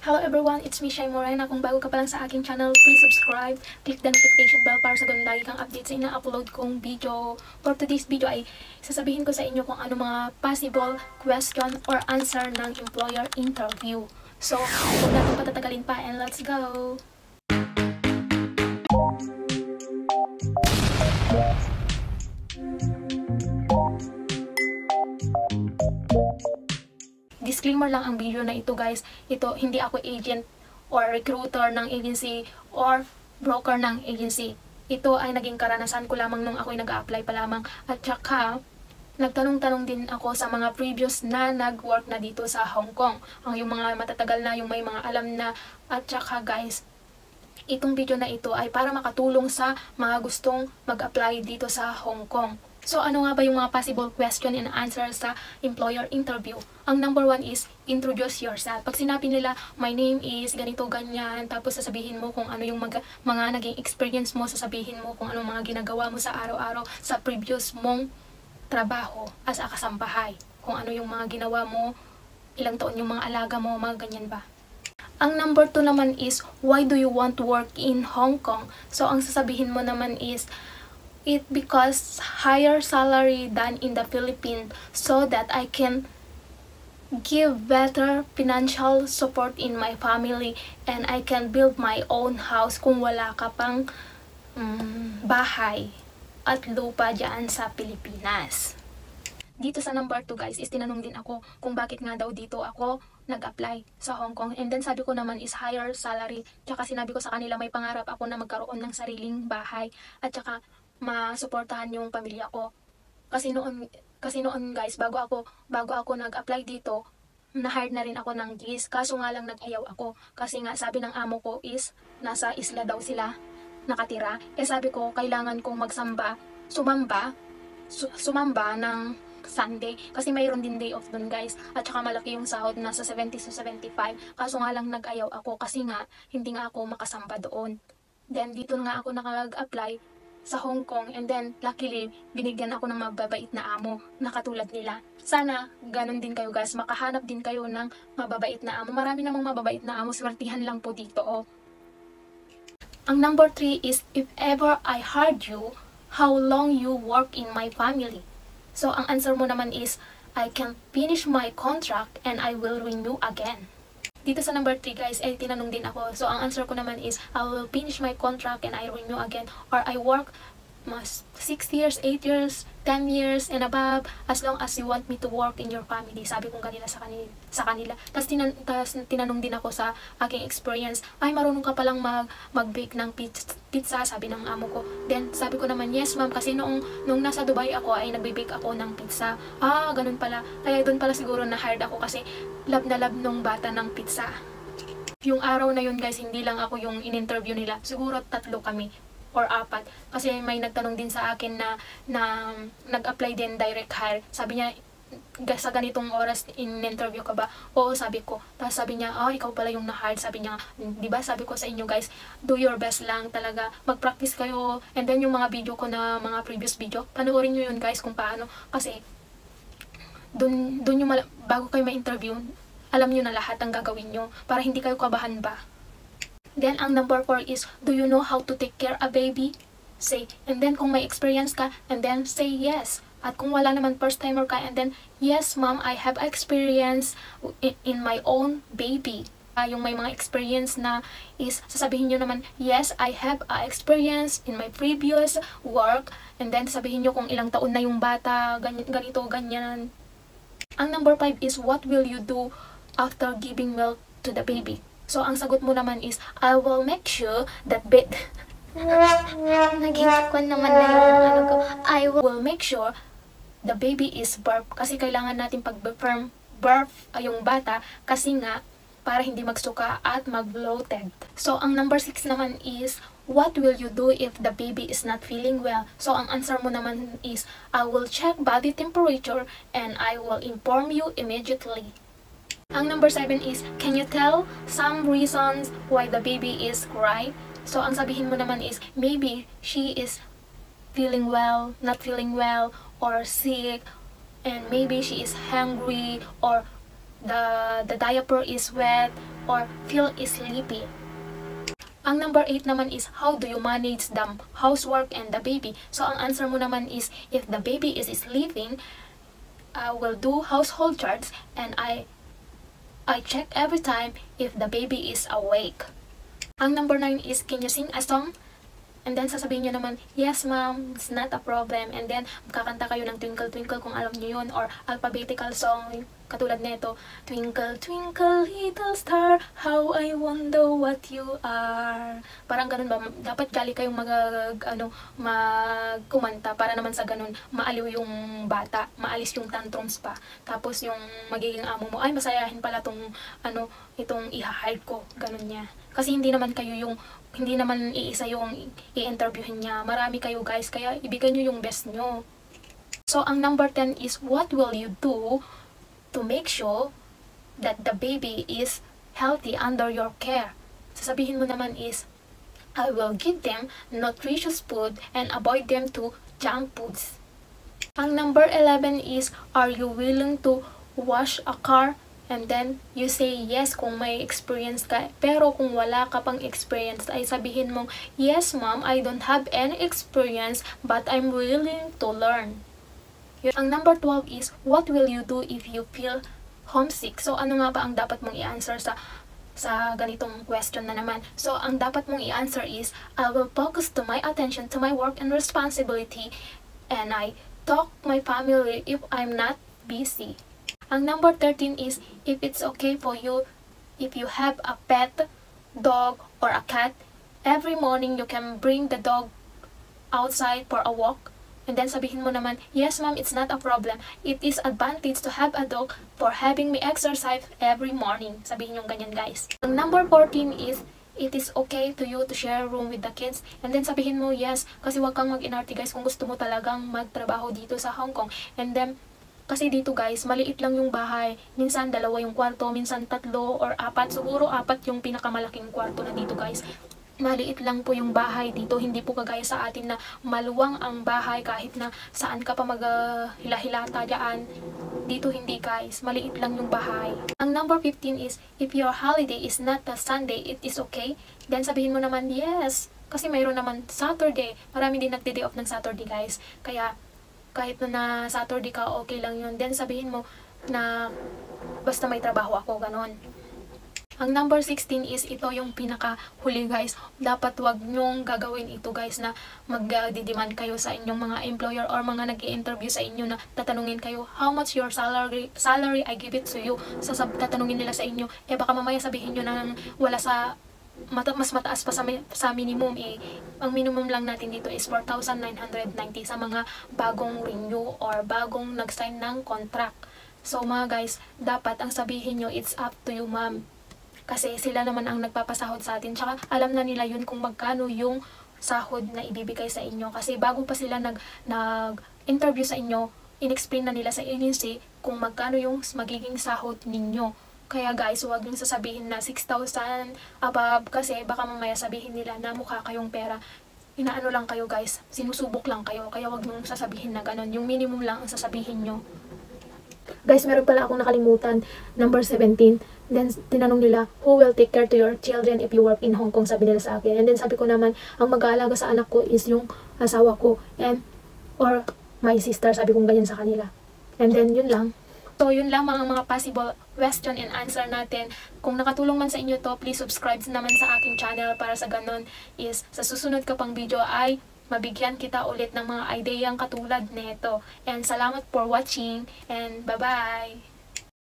Hello everyone, it's me, Shay Morena. Kung bago ka pa lang sa aking channel, please subscribe, click the notification bell para sa ganun lagi kang update sa ina-upload kong video. For today's video ay sasabihin ko sa inyo kung ano mga possible question or answer ng employer interview. So, huwag natin patatagalin pa and let's go! Disclaimer lang ang video na ito guys, ito hindi ako agent or recruiter ng agency or broker ng agency. Ito ay naging karanasan ko lamang nung ako'y nag-a-apply pa lamang at saka nagtanong-tanong din ako sa mga previous na nag-work na dito sa Hongkong. Yung mga matatagal na, yung may mga alam na at saka guys, itong video na ito ay para makatulong sa mga gustong mag-apply dito sa Hongkong. So, ano nga ba yung mga possible question and answer sa employer interview? Ang number 1 is, introduce yourself. Pag sinabi nila, my name is ganito, ganyan, tapos sasabihin mo kung ano yung mga naging experience mo, sasabihin mo kung ano mga ginagawa mo sa araw-araw sa previous mong trabaho as a kasambahay. Kung ano yung mga ginawa mo, ilang taon yung mga alaga mo, mga ganyan ba. Ang number 2 naman is, why do you want to work in Hong Kong? So, ang sasabihin mo naman is, it because higher salary than in the Philippines so that I can give better financial support in my family and I can build my own house kung wala ka pang bahay at lupa dyan sa Pilipinas. Dito sa number 2 guys is tinanong din ako kung bakit nga daw dito ako nag-apply sa Hong Kong, and then sabi ko naman is higher salary, tsaka sinabi ko sa kanila may pangarap ako na magkaroon ng sariling bahay at tsaka masuportahan yung pamilya ko. Kasi noon guys, bago ako nag-apply dito, na-hire na rin ako ng GIS. Kaso nga lang nag-ayaw ako. Kasi nga sabi ng amo ko is nasa isla daw sila nakatira. Sabi ko kailangan kong sumamba ng Sunday. Kasi mayroon din day off dun guys. At saka malaki yung sahod, nasa 70 to 75. Kaso nga lang nag-ayaw ako kasi nga hindi nga ako makasamba doon. Then dito nga ako nakag-apply sa Hong Kong, and then luckily binigyan ako ng mababait na amo na katulad nila. Sana ganun din kayo guys, makahanap din kayo ng mababait na amo. Marami namang mababait na amo, swertihan lang po dito oh. Ang number 3 is, if ever I hired you, how long you work in my family? So ang answer mo naman is, I can finish my contract and I will renew again. Dito sa number 3 guys, tinanong din ako. So, ang answer ko naman is, I will finish my contract and I renew again. Or I work 6 years, 8 years, 10 years, and above, as long as you want me to work in your family. Sabi kong kanila sa kanila. Tapos tinanong din ako sa aking experience, ay marunong ka palang mag-bake ng pizza, sabi ng amo ko. Then, sabi ko naman, yes ma'am, kasi nung nasa Dubai ako, ay nagbe-bake ako ng pizza. Ganun pala. Kaya doon pala siguro na-hired ako kasi love na love nung bata ng pizza. Yung araw na yun guys, hindi lang ako yung in-interview nila. Siguro 3 kami or 4. Kasi may nagtanong din sa akin na nag-apply din direct hire. Sabi niya, sa ganitong oras in-interview ka ba? Oo, sabi ko. Tapos sabi niya, ikaw pala yung na-hire. Sabi niya, diba sabi ko sa inyo guys, do your best lang talaga. Mag-practice kayo. And then yung mga video ko na mga previous video, panoorin nyo yun guys kung paano. Kasi dun yung bago kayo ma-interview, alam nyo na lahat ang gagawin nyo para hindi kayo kabahan ba. Then, ang number 4 is, do you know how to take care a baby? Say, and then kung may experience ka, and then say yes. At kung wala naman first timer ka, and then, yes ma'am, I have experience in my own baby. Yung may mga experience na is, sasabihin nyo naman, yes, I have experience in my previous work. And then, sabihin nyo kung ilang taon na yung bata, ganito, ganyan. Ang number 5 is, what will you do after giving milk to the baby? So, ang sagot mo naman is, I will make sure that naging kwan naman na yung ko. I will make sure the baby is birth. Kasi kailangan natin pag-birth yung bata kasi nga para hindi magsuka at mag-bloated. So, ang number 6 naman is, what will you do if the baby is not feeling well? So, ang answer mo naman is, I will check body temperature and I will inform you immediately. Ang number 7 is, can you tell some reasons why the baby is crying? So, ang sabihin mo naman is, maybe she is feeling well, not feeling well, or sick, and maybe she is hungry, or the diaper is wet, or feel sleepy. Ang number 8 naman is, how do you manage the housework and the baby? So, ang answer mo naman is, if the baby is sleeping, I will do household chores and I check every time if the baby is awake. Ang number 9 is, can you sing a song? And then, sasabihin nyo naman, yes ma'am, it's not a problem. And then, kakanta kayo ng Twinkle Twinkle kung alam nyo yun, or alphabetical song, katulad nito, Twinkle Twinkle Little Star, how I wonder what you are. Parang ganun ba, dapat jolly kayong magkumanta para naman sa ganun, maaliw yung bata, maalis yung tantrums pa. Tapos yung magiging amo mo, ay masayahin pala itong iha-hide ko, ganun niya. Kasi hindi naman iisa yung i-interviewin niya. Marami kayo guys, kaya ibigay nyo yung best nyo. So, ang number 10 is, what will you do to make sure that the baby is healthy under your care? Sasabihin mo naman is, I will give them nutritious food and avoid them to junk foods. Ang number 11 is, are you willing to wash a car? And then, you say yes kung may experience ka. Pero kung wala ka pang experience, ay sabihin mong, yes ma'am, I don't have any experience, but I'm willing to learn. Ang number 12 is, what will you do if you feel homesick? So, ano nga ba ang dapat mong i-answer sa ganitong question na naman? So, ang dapat mong i-answer is, I will focus to my attention to my work and responsibility, and I talk my family if I'm not busy. Ang number 13 is, if it's okay for you, if you have a pet, dog, or a cat, every morning you can bring the dog outside for a walk. And then sabihin mo naman, yes ma'am, it's not a problem. It is advantage to have a dog for having me exercise every morning. Sabihin yung ganyan guys. Ang number 14 is, it is okay to you to share a room with the kids. And then sabihin mo, yes, kasi wag kang mag-inarte guys kung gusto mo talagang magtrabaho dito sa Hong Kong. And then, kasi dito guys, maliit lang yung bahay. Minsan 2 yung kwarto, minsan 3 or 4. Siguro 4 yung pinakamalaking kwarto na dito guys. Maliit lang po yung bahay dito. Hindi po kagaya sa atin na maluwang ang bahay kahit na saan ka pa maghila-hilata dyan. Dito hindi guys, maliit lang yung bahay. Ang number 15 is, if your holiday is not a Sunday, it is okay. Then sabihin mo naman, yes. Kasi mayroon naman Saturday. Marami din nagde-day off ng Saturday guys. Kaya, kahit na Saturday ka, okay lang yun. Then sabihin mo na basta may trabaho ako, ganon. Ang number 16 is, ito yung pinakahuli guys. Dapat wag nyong gagawin ito guys na mag-demand kayo sa inyong mga employer or mga nag-i-interview sa inyo na tatanungin kayo, how much your salary I give it to you. Tatanungin nila sa inyo, baka mamaya sabihin nyo na wala mas mataas pa sa minimum ang minimum lang natin dito is 4,990 sa mga bagong renew or bagong nag-sign ng contract. So mga guys, dapat ang sabihin nyo, it's up to you ma'am. Kasi sila naman ang nagpapasahod sa atin. Tsaka alam na nila yun kung magkano yung sahod na ibibigay sa inyo. Kasi bago pa sila nag-interview sa inyo, in-explain na nila sa agency kung magkano yung magiging sahod ninyo. Kaya guys, huwag niyong sasabihin na 6,000 above kasi baka mamaya sabihin nila na mukha kayong pera. Inaano lang kayo guys, sinusubok lang kayo. Kaya huwag niyong sasabihin na ganun. Yung minimum lang ang sasabihin niyo. Guys, meron pala akong nakalimutan. Number 17. Then, tinanong nila, who will take care to your children if you work in Hong Kong? Sabi nila sa akin. And then, sabi ko naman, ang mag-aalaga sa anak ko is yung asawa ko. Or my sister, sabi kong ganyan sa kanila. And then, yun lang. So, yun lang mga possible question and answer natin. Kung nakatulong man sa inyo to, please subscribe naman sa aking channel para sa ganun is sa susunod ka pang video ay mabigyan kita ulit ng mga ideyang katulad nito. And salamat for watching and bye-bye!